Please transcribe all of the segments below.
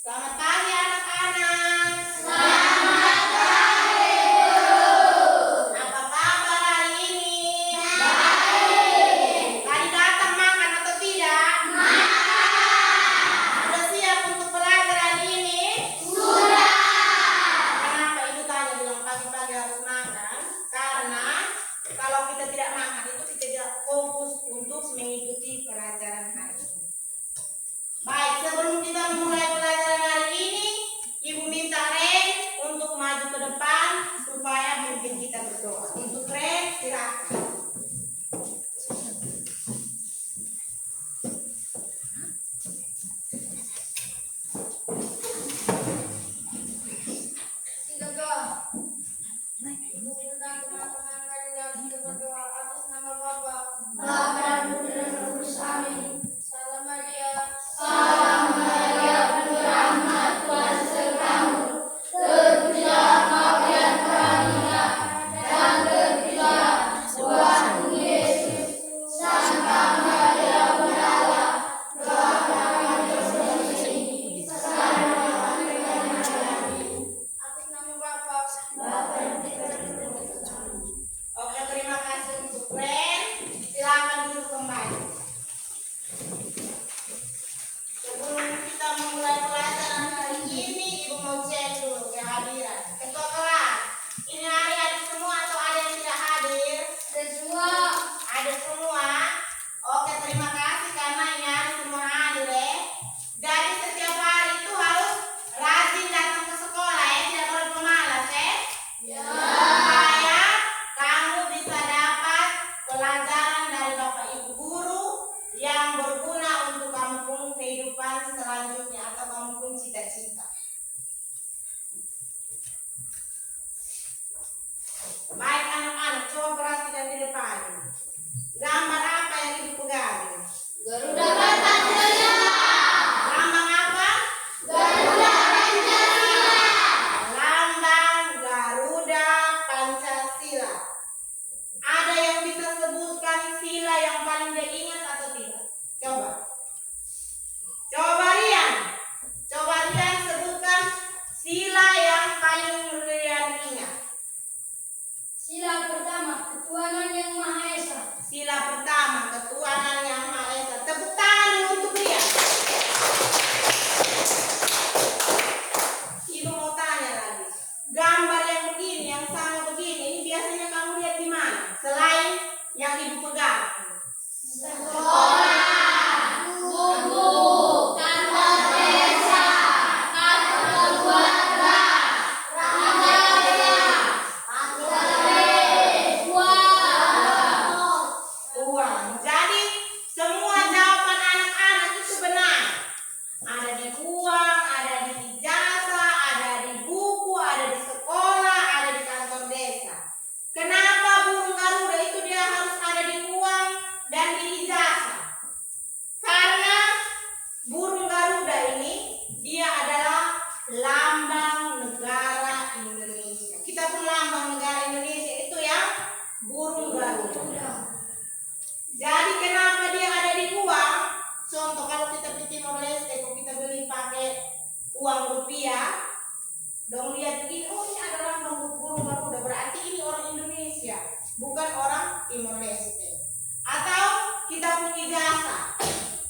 Selamat pagi anak-anak. Selamat pagi, Guru. Apa kabar hari ini? Baik. Tadi datang makan atau tidak? Makan. Sudah siap untuk belajar hari ini? Sudah. Kenapa ibu tanya bilang pagi-pagi harus makan? Karena kalau kita tidak makan itu kita tidak fokus untuk mengikuti pelajaran hari ini. Baik, sebelum kita memulai pelajaran hari ini, ibu minta Ren untuk maju ke depan supaya memimpin kita berdoa. Untuk Ren, silakan. Kita doa. Ibu undang teman-teman kalian kita berdoa atas nama Bapa, dan Putra dan Roh Kudus. Amin. Salam Maria. Salam Maria, penuh rahmat, Tuhan sertamu. Terpujilah kau di antara wanita, dan terpujilah buahmu Yesus. Santa Maria, Bunda Allah, doakan kami dosa ini, sekarang dan pada kami. Atas nama Bapa, dan Putra dan Roh Kudus. Oke, terima kasih untuk Ren. Silakan duduk kembali. Sebelum kita memulai pelajaran hari ini, ibu mau cek dulu kehadiran ketua kelas. Ini hari hadir semua atau ada yang tidak hadir? Semua. Ada semua. Oke, terima kasih karena ini hari semua hadir ya. Jadi setiap hari itu harus rajin datang ke sekolah ya, tidak boleh pemalas ya. Ya. Supaya kamu bisa dapat pelajaran dari Bapak Ibu guru yang berguna untuk kamu pun kehidupan selanjutnya atau kamu pun cita-cita. Baik anak-anak, coba perhatikan di depan. Gambar apa yang ibu pegang? Garuda Pancasila. Lambang apa? Garuda Pancasila. Lambang Garuda Pancasila. Ada yang bisa sebutkan sila yang paling dia ingat atau tidak? Coba. Coba Rian sebutkan sila yang paling Rian ingat. Sila pertama, ketuhanan yang Maha Esa. Sila pertama, ketuhanan yang Maha Esa. Tepuk tangan dulu untuk Rian. Ibu mau tanya lagi. Gambar yang begini, yang sama begini, ini biasanya kamu lihat di mana? Selain yang ibu pegang. Sekolah, buku, kantor desa, kantor keluarga, rahasia, Uang. Jadi semua jawaban anak-anak itu benar. Ada di uang, ada di ijazah, ada di buku, ada di sekolah, ada di kantor desa. Kenapa burung Garuda itu dia harus ada di uang dan di ijazah? Karena burung Garuda ini dia adalah lambang negara Indonesia. Kita pun lambang negara Indonesia itu yang burung Garuda. Jadi kenapa dia ada di uang? Contoh kalau kita pergi Timor Leste, kalau kita beli pakai uang rupiah, dong lihat begini, oh ini ada lambang burung Garuda, berarti ini orang Indonesia, bukan orang Timor Leste. Atau kita punya ijazah.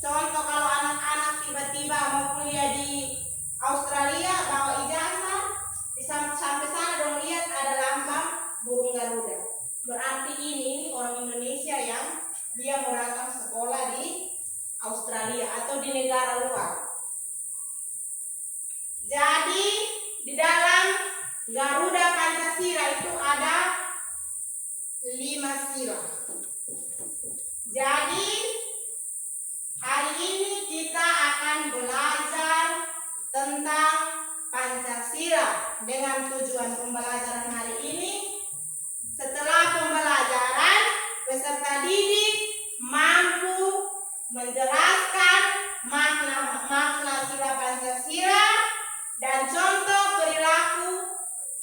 Contoh kalau anak-anak tiba-tiba mau kuliah di Australia, bawa ijazah, sampai sana dong lihat ada lambang burung Garuda. Berarti ini orang Indonesia yang dia mau datang sekolah di Australia atau di negara luar. Jadi di dalam Garuda Pancasila itu ada 5 sila. Jadi hari ini kita akan belajar tentang Pancasila dengan tujuan pembelajaran hari ini. Setelah pembelajaran, peserta didik mampu menjelaskan makna sila Pancasila dan contoh perilaku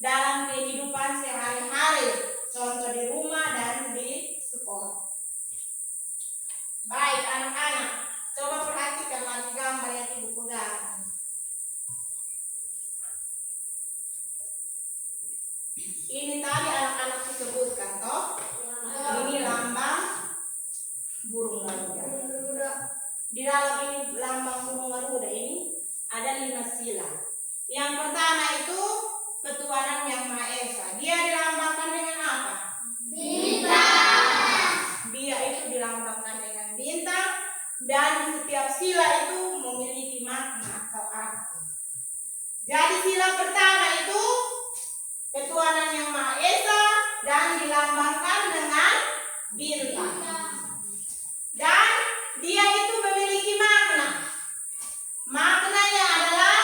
dalam kehidupan sehari-hari, contoh di rumah dan di sekolah. Baik anak-anak, coba perhatikan lagi gambar yang ibu pegang. Ini tadi anak-anak disebutkan toh. Ini lambang burung Garuda. Di dalam ini lambang burung Garuda ini ada 5 sila. Yang pertama itu ketuhanan yang Maha Esa. Dia dilambangkan dengan apa? Bintang. Dia itu dilambangkan dengan bintang, dan setiap sila itu memiliki makna atau arti. Jadi sila pertama itu ketuhanan yang Maha Esa dan dilambangkan dengan bintang. Dan dia itu memiliki makna. Maknanya adalah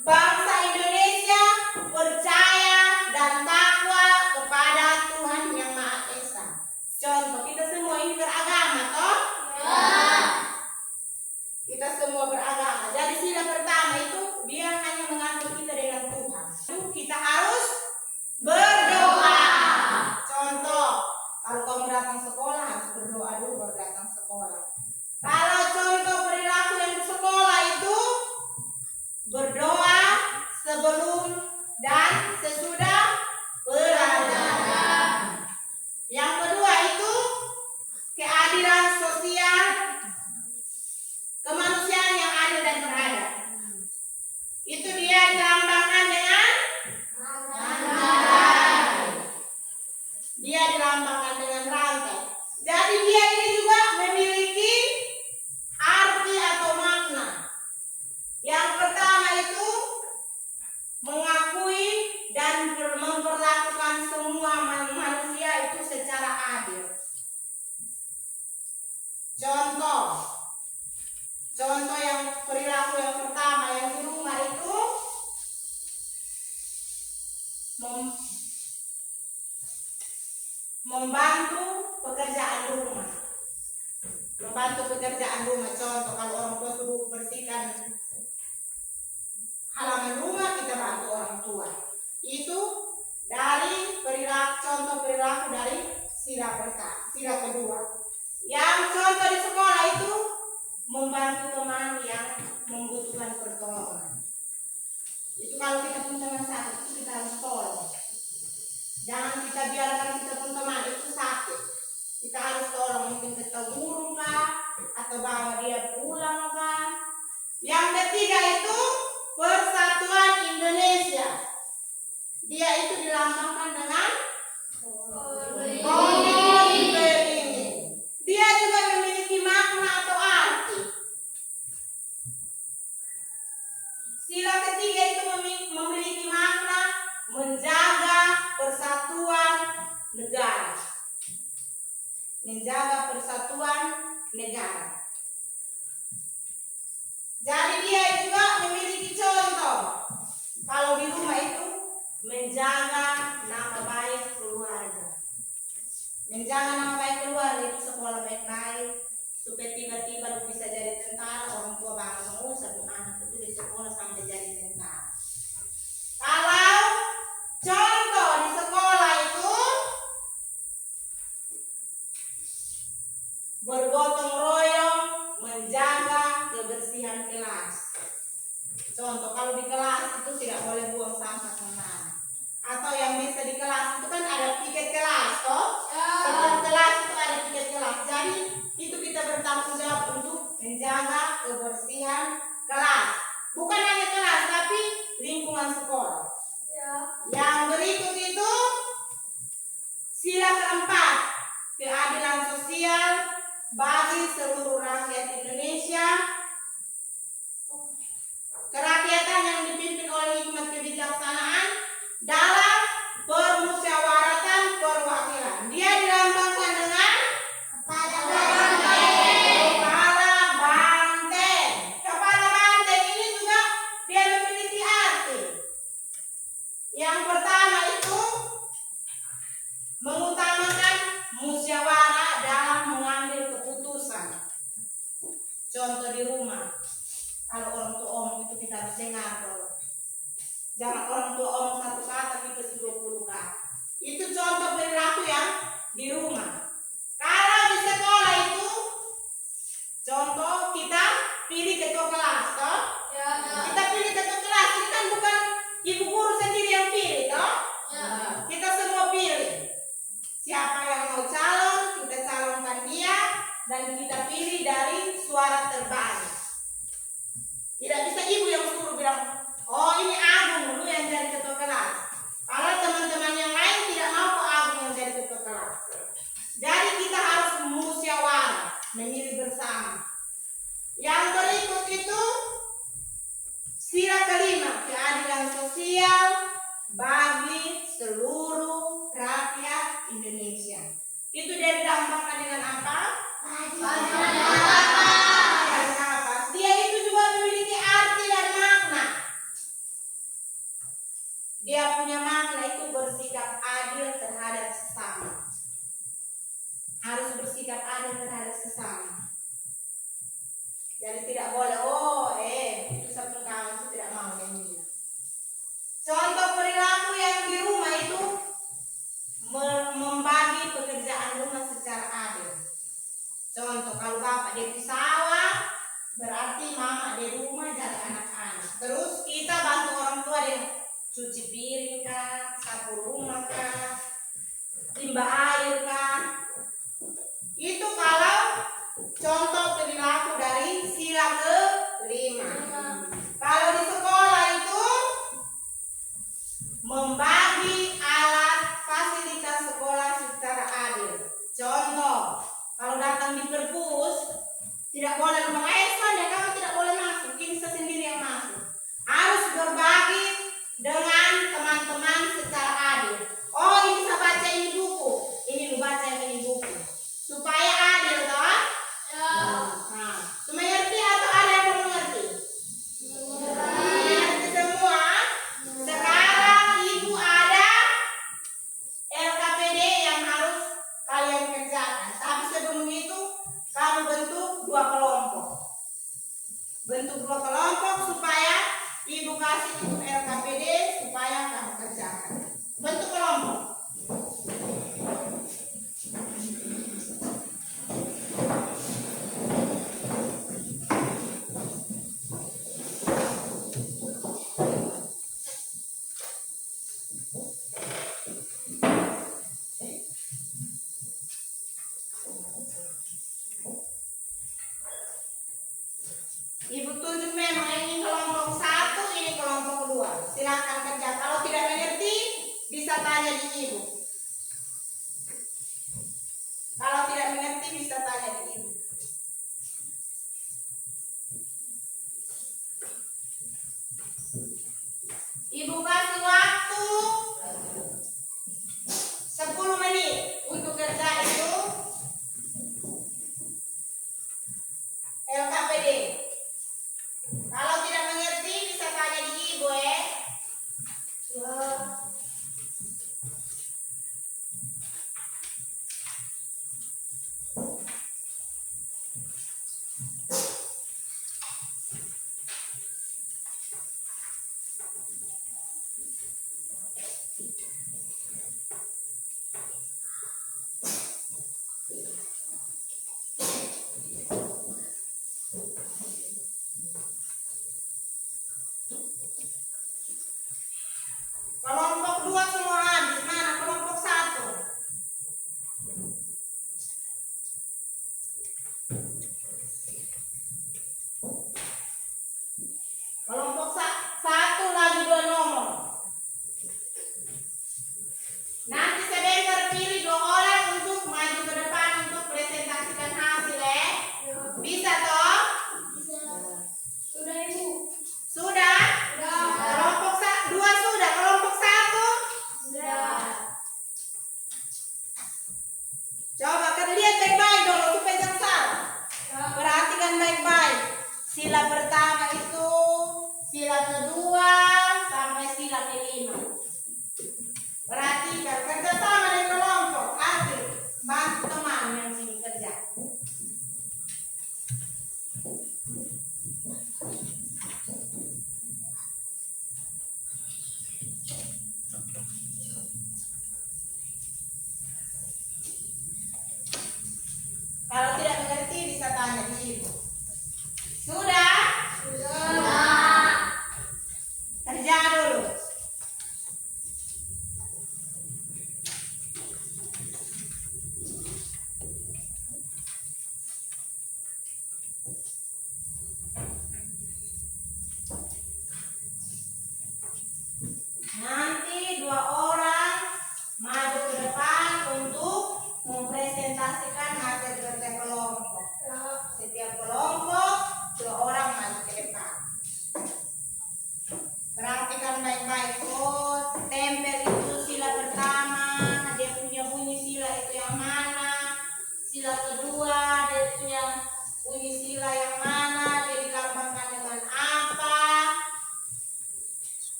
bangsa Indonesia percaya dan takwa kepada Tuhan yang Maha Esa. Contoh, kita semua ini beragama toh? Kita semua beragama. Jadi sila pertama itu dia hanya mengatur kita dengan Tuhan. Kita harus berdoa. Contoh, kalau kamu datang sekolah harus berdoa dulu baru datang sekolah. Kalau contoh perilaku yang di sekolah itu berdoa sebelum dan sesudah pelajaran. Yang kedua itu keadilan sosial, kemanusiaan yang adil dan beradab. Itu dia dilambangkan dengan rantai. Dia dilambangkan dengan rantai. Jadi dia ini juga memiliki arti atau makna. Yang pertama itu mengakui dan memperlakukan semua manusia itu secara adil. Contoh yang perilaku yang pertama yang di rumah itu membantu pekerjaan rumah. Membantu pekerjaan rumah. Contoh, kalau orang tua suruh bersihkan halaman rumah, kita bantu orang tua. Itu dari perilaku, contoh perilaku dari sila kedua. Yang contoh di sekolah itu membantu teman yang membutuhkan pertolongan. Itu kalau kita pun teman sakit itu kita harus tolong. Jangan kita biarkan kita pun teman itu sakit. Kita harus tolong, mungkin kita guru kah, atau bawa dia pulang kah. Yang ketiga itu Persatuan Indonesia. Dia itu dilambangkan dengan koin beringin. Dia juga memiliki makna atau arti. Sila ketiga itu memiliki makna menjaga persatuan negara. Menjaga persatuan negara. Jadi dia juga memiliki contoh. Kalau di rumah itu menjaga nama baik keluarga. Menjaga nama baik keluarga itu sekolah baik-baik. Supaya tiba-tiba lu bisa jadi tentara. Orang tua bangsa satu anak itu di sekolah sampai jadi tentara. Kalau contoh di sekolah itu bergotong royong menjaga kebersihan kelas. Contoh, kalau di kelas itu tidak boleh buang sampah sembarangan. Atau yang bisa di kelas itu kan ada piket kelas, toh? Setiap kelas itu ada piket kelas. Jadi itu kita bertanggung jawab untuk menjaga kebersihan kelas. Bukan hanya kelas, tapi lingkungan sekolah. Yang berikut itu sila keempat, keadilan sosial bagi seluruh rakyat Indonesia. Kerakyatan yang dipimpin oleh hikmat kebijaksanaan dalam permusyawaratan perwakilan. Dia dilambangkan dengan kepala banteng. Kepala banteng ini juga dia memiliki arti. Yang pertama itu mengutamakan musyawarah dalam mengambil keputusan. Contoh di rumah, kalau orang tua omong itu kita harus dengar. Jangan orang tua omong satu kata kita 20 kata. Itu contoh perilaku yang di rumah. Kalau di sekolah itu contoh kita pilih ketua kelas, toh? Kita pilih ketua kelas, ini kan bukan ibu guru sendiri yang pilih, toh? Tidak bisa ibu yang suruh bilang, oh ini Agung lu yang jadi ketua kelas. Kalau teman-teman yang lain tidak mau kok Agung yang jadi ketua kelas. Jadi kita harus musyawarah, memilih bersama. Yang berikut itu sila kelima, keadilan sosial bagi seluruh rakyat Indonesia. Itu dari dampaknya dengan apa? Dia itu juga memiliki arti dan makna. Dia punya makna itu bersikap adil terhadap sesama. Harus bersikap adil terhadap sesama. Jadi tidak boleh, itu satu kawan itu tidak mau yang dia. Contoh perilaku yang di rumah itu membagi pekerjaan rumah secara adil. Contoh kalau bapak di sawah, berarti mama di rumah jaga anak-anak. Terus kita bantu orang tua dengan cuci piring kah, sapu rumah kah, timba air kah. Itu kalau contoh perilaku dari sila kelima. Kalau di sekolah itu membagi alat fasilitas sekolah secara adil. Contoh, kalau datang di perpus tidak boleh bilang, Sonda kamu tidak boleh masuk, ini saya sendiri yang masuk. Harus berbagi dengan teman-teman secara adil. Oh ini saya baca ini buku, ini lu baca yang ini buku, supaya adil toh. Nah, mengerti atau ada yang belum mengerti? Mengerti semua. Sekarang ibu ada LKPD yang harus kalian kerjakan. Tapi sebelum itu kamu bentuk dua kelompok. Bentuk dua kelompok supaya ibu kasih itu LKPD supaya kamu kerjakan. Bentuk kelompok. Ibu tunjuk memang ini kelompok 1, ini kelompok 2. Silakan kerja. Kalau tidak mengerti bisa tanya di ibu. Kalau tidak mengerti bisa tanya di ibu. Ibu kasih waktu 10 menit untuk kerja itu LKPD. Kalau tidak mengerti bisa tanya di ibu ya. Kelompok 2 semua habis. Mana kelompok 1? Kelompok 1 lagi 2 nomor. Nanti sebentar pilih 2 orang untuk maju ke depan untuk presentasikan hasil ya. Bisa toh? Sudah ibu. Sudah? Kelompok 2 sudah. Kelompok 1? Sudah.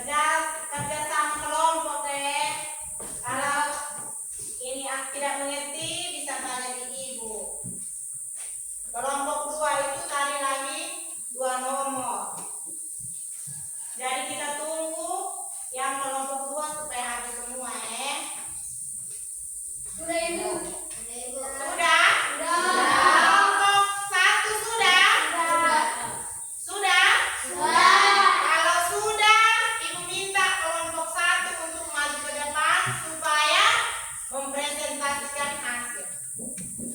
kerja sama kelompok deh. Kalau ini aku tidak mengerti bisa tanya di ibu. Kelompok 2 itu tadi lagi 2 nomor. Jadi kita tunggu yang kelompok 2 supaya habis semua ya. Sudah ibu. Sudah? Kelompok 1 sudah? Sudah? Kalau sudah, ibu minta kelompok 1 untuk maju ke depan supaya mempresentasikan hasil.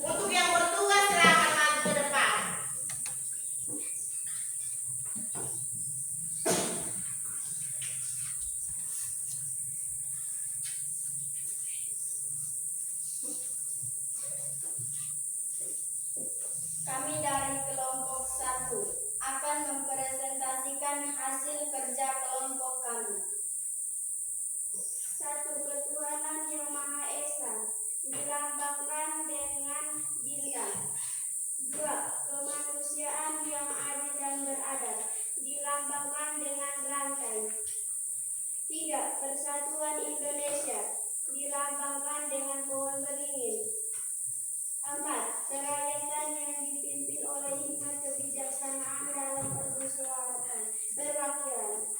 Untuk yang bertugas silakan maju ke depan. Kami dari kelompok 1 akan mempresentasikan hasil kerja kelompok kami. 1. Ketuhanan Yang Maha Esa dilambangkan dengan bintang. 2. Kemanusiaan yang adil dan beradab dilambangkan dengan rantai. 3. Persatuan Indonesia dilambangkan dengan pohon beringin. 4. Kerakyatan yang dipimpin oleh hikmat kebijaksanaan dalam permusyawaratan perwakilan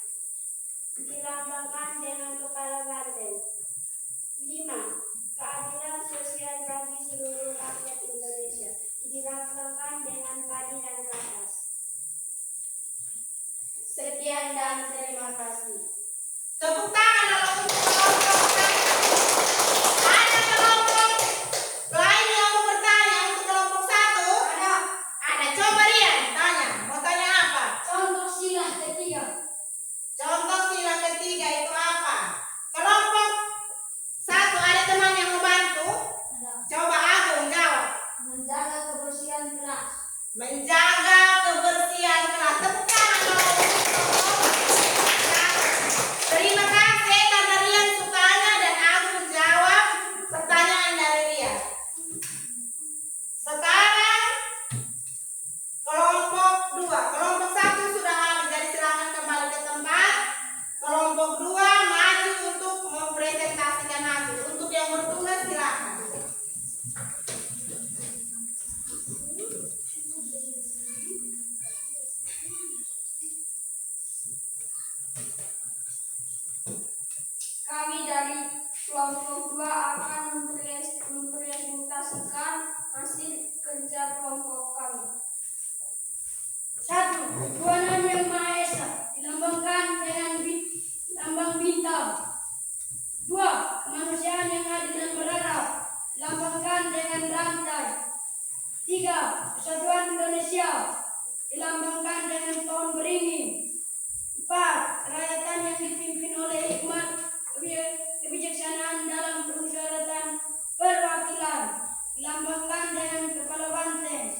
dilambangkan dengan kepala banteng. 5. Keadilan sosial bagi seluruh rakyat Indonesia dilambangkan dengan padi dan kapas. Sekian dan terima kasih. Tepuk tangan kalau untuk kelompok 1. Ada kelompok lain yang mau bertanya untuk kelompok 1? Ada. Coba Rian tanya. Mau tanya apa? Contoh sila ketiga. Contoh sila ketiga itu apa? Kelompok 1 ada teman yang mau bantu? Coba Agung jawab. Menjaga kebersihan kelas. Menjaga kebersihan kelas. Tepuk tangan kalau untuk kelompok 1. Terima kasih karena Rian sukanya dan Agung jawab pertanyaan dari Rian. Sekarang kelompok 2. Kelompok 1 sudah habis, jadi silakan kembali ke tempat. Kelompok 2 maju untuk mempresentasikan hasil. Untuk yang bertugas silakan. Kami dari kelompok 2 akan mempresentasikan hasil kerja kelompok kami. 1. Ketuhanan Yang Maha Esa dilambangkan dengan lambang bintang. 2. Kemanusiaan yang adil dan beradab dilambangkan dengan rantai. 3. Persatuan Indonesia dilambangkan dengan pohon beringin. 4. Kerakyatan yang dipimpin oleh hikmat kebijaksanaan dalam permusyawaratan perwakilan dilambangkan dengan kepala banteng.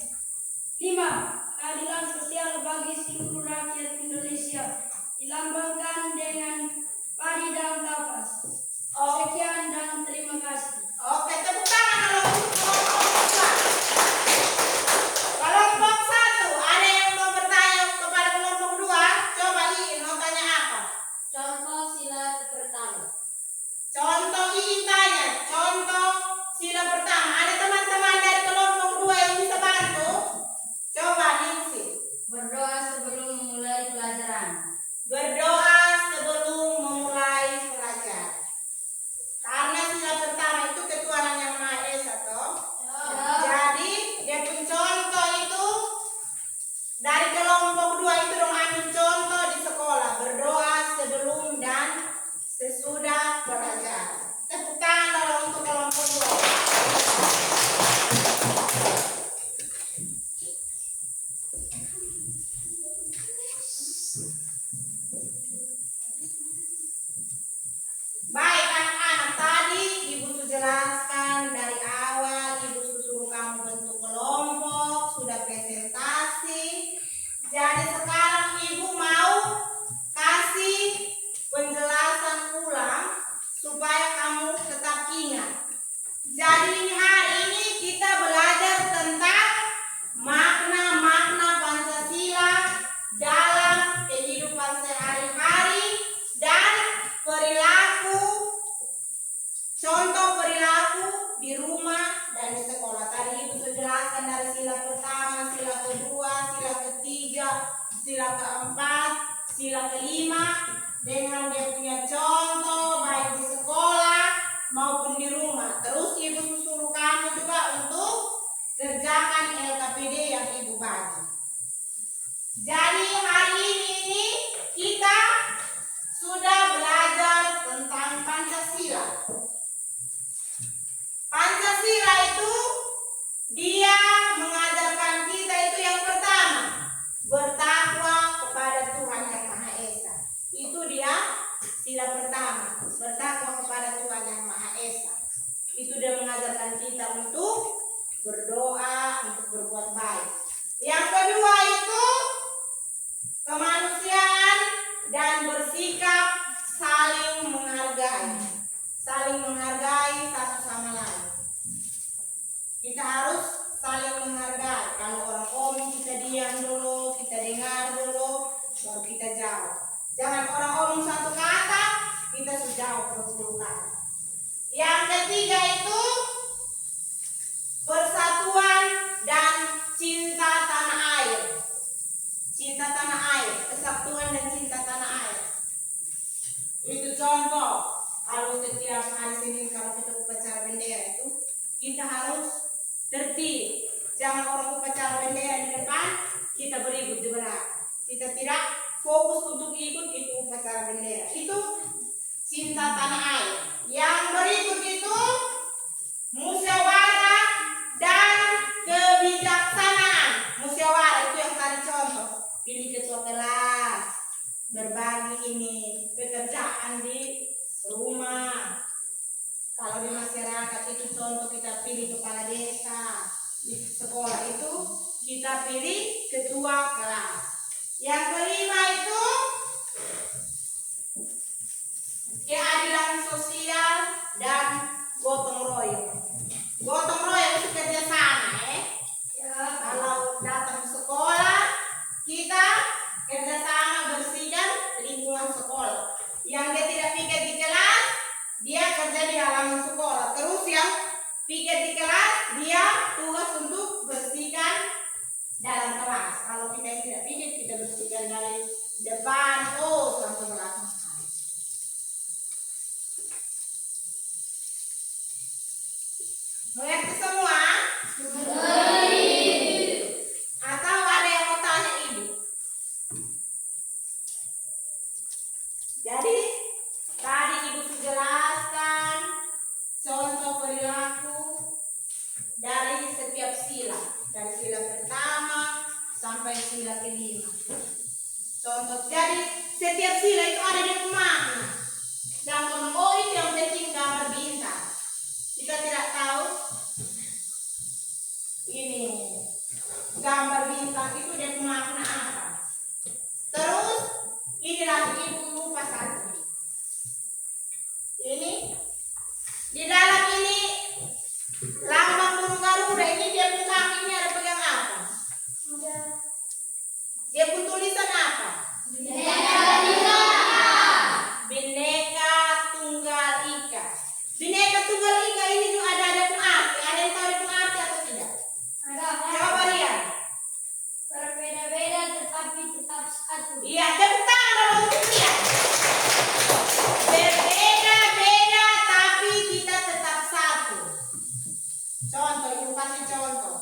5. Keadilan sosial bagi seluruh rakyat Indonesia dilambangkan dengan padi dan kapas. Sekian dan terima kasih. Oke, tepuk tangan kalau untuk kelompok 2. Kelompok 1 ada yang mau bertanya kepada kelompok 2? Coba Iin mau tanya apa? Contoh sila pertama. Contoh Iin tanya. Contoh sila pertama. Ada teman-teman dari kelompok 2 yang bisa bantu? Coba Ningsi. Berdoa sebelum memulai pelajaran. Berdoa sebelum memulai pelajaran. Karena sila pertama itu ketuhanan yang Maha Esa toh. Jadi dia pun contoh itu dari kelompok 2 itu dong ambil contoh di sekolah. Berdoa sebelum dan sesudah pelajaran. Tepuk tangan kalau untuk kelompok 2. Baik anak-anak, tadi Ibu sudah jelaskan dari awal, Ibu suruh kamu bentuk kelompok, sudah presentasi. Jadi sekarang Ibu mau kasih penjelasan ulang supaya kamu tetap ingat. Jadi hari ini kita belajar tentang makna-makna Pancasila dalam kehidupan sehari-hari dan sila kelima dengan dia punya contoh baik di sekolah maupun di rumah. Terus ibu suruh kamu juga untuk kerjakan LKPD yang ibu bagi. Jadi hari ini kita sudah belajar tentang Pancasila. Pancasila itu dia mengajarkan kita itu yang pertama, bertakwa kepada Tuhan Yang Maha Esa. Itu dia sila pertama, bertakwa kepada Tuhan Yang Maha Esa. Itu dia mengajarkan kita untuk berdoa, untuk berbuat baik. Yang kedua itu kemanusiaan dan bersikap saling menghargai. Saling menghargai satu sama lain. Kita harus saling menghargai. Kalau orang omong kita diam dulu, kita dengar dulu, baru kita jawab. Jangan orang omong satu kata, kita sudah jawab 10 kali. Yang ketiga itu persatuan dan cinta tanah air. Cinta tanah air, kesatuan dan cinta tanah air. Itu contoh. Kalau setiap hari Senin kalau kita upacara bendera itu kita harus tertib. Jangan orang upacara bendera di depan kita berikut di belakang. Kita tidak fokus untuk ikut itu upacara bendera. Itu cinta tanah air. Yang berikut itu musyawarah dan kebijaksanaan. Musyawarah itu yang tadi contoh. Pilih ketua kelas, berbagi ini pekerjaan di rumah. Kalau di masyarakat itu contoh kita pilih kepala desa, di sekolah itu kita pilih ketua kelas. Yang kelima itu keadilan sosial dan gotong royong. Gotong royong itu kerjasama Kalau datang ke sekolah kita kerjasama bersihkan lingkungan sekolah. Yang dia tidak pikir di kelas, dia kerja di halaman sekolah. Terus yang pikir di kelas, dia tugas untuk bersihkan dalam kelas. Kalau kita yang tidak pikir, kita bersihkan dari depan, sampai belakang. Mengerti semua? Atau ada yang mau tanya ibu? Jadi tadi ibu sudah jelaskan contoh perilaku dari setiap sila, dari sila pertama sampai sila kelima. Contoh, jadi setiap sila itu ada dia makna. Dan itu yang penting gambar bintang. Kita tidak tahu ini gambar bintang itu dia makna apa. Terus ini lagi ibu lupa satu. Ini di dalam ini lambang burung garuda ini dia pun kakinya ada pegang apa? Dia pun tulisan apa? Bhinneka Tunggal Ika. Bhinneka Tunggal Ika ini juga ada pun arti. Ada yang tahu ada pun arti atau tidak? Coba lihat. Berbeda-beda tetapi tetap satu. Iya, tepuk tangan dong untuk dia. Berbeda-beda tapi kita tetap satu. Contoh, ibu kasih contoh.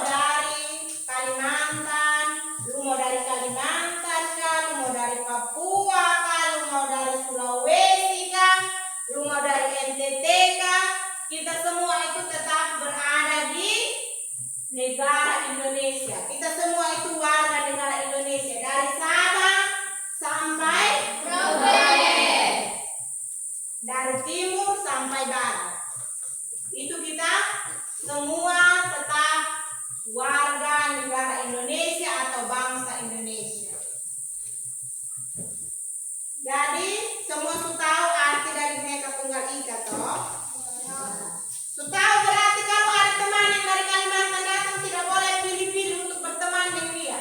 Dari Kalimantan, lu mau dari Kalimantan kah, lu mau dari Papua kah, lu mau dari Sulawesi kah, lu mau dari NTT kah, kita semua itu tetap berada di negara Indonesia. Kita semua itu warga negara Indonesia dari Sabang sampai Merauke, dari timur sampai barat. Itu kita semua tetap warga negara Indonesia atau bangsa Indonesia. Jadi semua sudah tahu arti dari Bhinneka Tunggal Ika toh? Sudah tahu berarti kalau ada teman yang dari Kalimantan datang tidak boleh pilih-pilih untuk berteman dengan dia.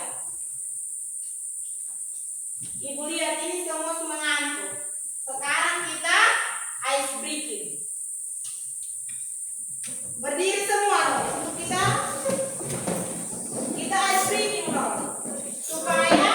Ibu lihat ini semua mengantuk. Sekarang kita ice breaking. Berdiri semua loh untuk kita ice breaking loh. Supaya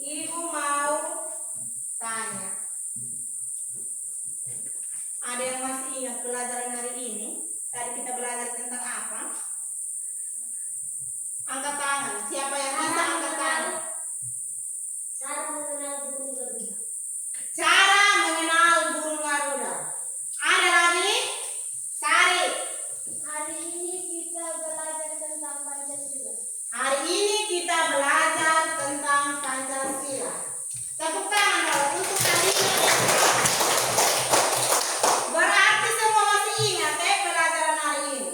Ibu mau tanya. Ada yang masih ingat pelajaran hari ini? Tadi kita belajar tentang apa? Angkat tangan. Siapa yang bisa angkat tangan? Cara mengenal burung Garuda. Cara mengenal burung Garuda. Ada lagi? Sari. Hari ini kita belajar tentang Pancasila. Hari ini kita belajar tentang Pancasila. Tepuk tangan dong untuk kalian. Berarti semua masih ingat pelajaran hari ini?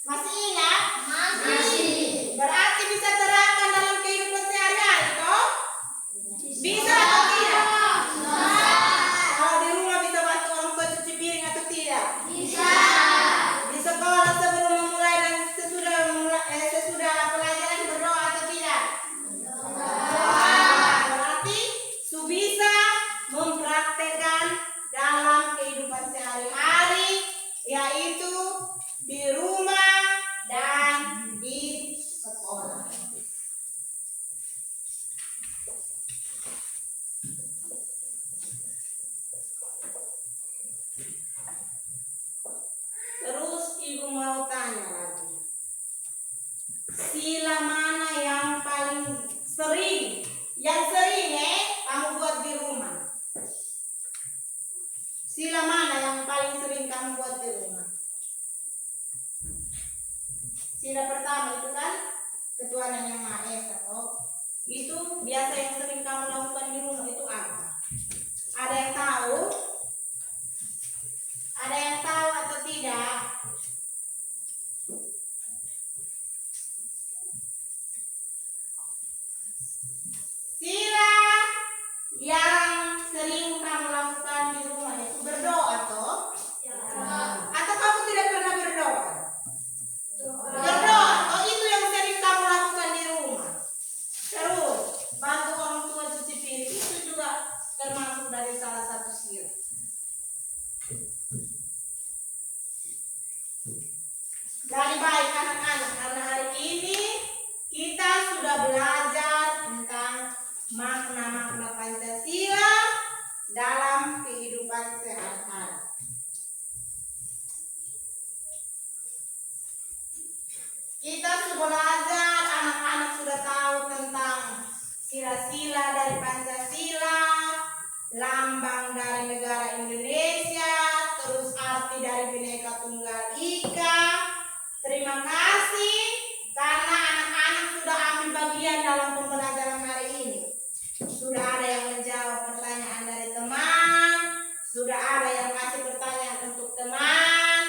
Masih ingat? Masih. Berarti bisa terapkan dalam kehidupan sehari-hari, toh? Bisa atau tidak? Kalau di rumah bisa bantu orang tua cuci piring atau tidak? Bisa. Di sekolah sebelum memulai dan sesudah pelajaran berdoa atau tidak? Berarti su bisa mempraktekkan dalam kehidupan sehari-hari, yaitu di rumah dan di sekolah. Terus ibu mau tanya lagi. Sila mana yang paling sering? Yang sering kamu buat di rumah. Sila mana yang paling sering kamu buat di rumah? Sila pertama itu kan ketuhanan yang Maha Esa, toh. Itu biasa yang sering kamu lakukan di rumah itu apa? Ada yang tahu? Ada yang tahu atau tidak? Sila yang sering kamu lakukan di rumah itu berdoa, toh? Atau kamu tidak pernah berdoa? Berdoa, oh itu yang sering kamu lakukan di rumah. Terus bantu orang tua cuci piring itu juga termasuk dari salah satu sila. Dari baik anak-anak, karena hari ini kita sudah belajar tentang makna-makna Pancasila dalam kehidupan sehari-hari. Kita sudah belajar, anak-anak sudah tahu tentang sila-sila dari Pancasila, lambang dari negara Indonesia, terus arti dari Bhinneka Tunggal Ika. Terima kasih karena anak-anak sudah ambil bagian dalam pembelajaran hari ini. Sudah ada yang menjawab pertanyaan dari teman, sudah ada yang kasih pertanyaan untuk teman,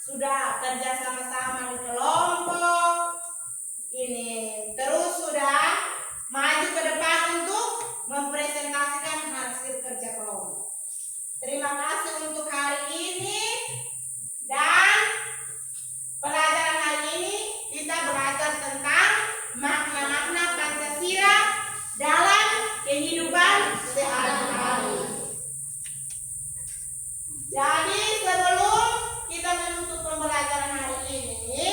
sudah kerja sama-sama di kelompok. Ini terus sudah maju ke depan untuk mempresentasikan hasil kerja kelompok. Terima kasih untuk hari ini, dan pelajaran hari ini kita belajar tentang makna-makna Pancasila dalam kehidupan sehari-hari. Jadi sebelum kita menutup pembelajaran hari ini,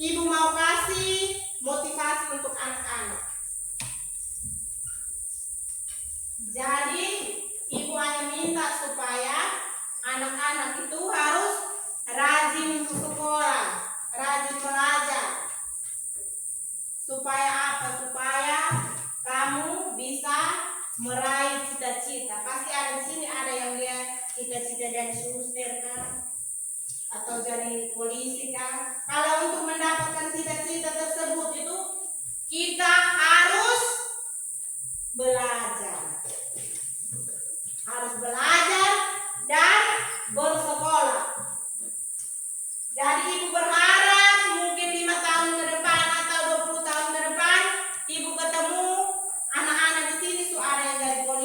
ibu mau kasih motivasi untuk anak-anak. Jadi ibu hanya minta supaya anak-anak itu harus rajin ke sekolah, rajin belajar. Supaya apa? Supaya kamu bisa meraih cita-cita. Pasti ada di sini ada yang dia cita-cita jadi suster kan, atau jadi polisi kan. Kalau untuk mendapatkan cita-cita tersebut itu kita harus belajar. Harus belajar dan bersekolah. Jadi ibu berharap mungkin 5 tahun ke depan atau 20 tahun ke depan ibu ketemu anak-anak di sini ada yang dari polisi.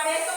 besok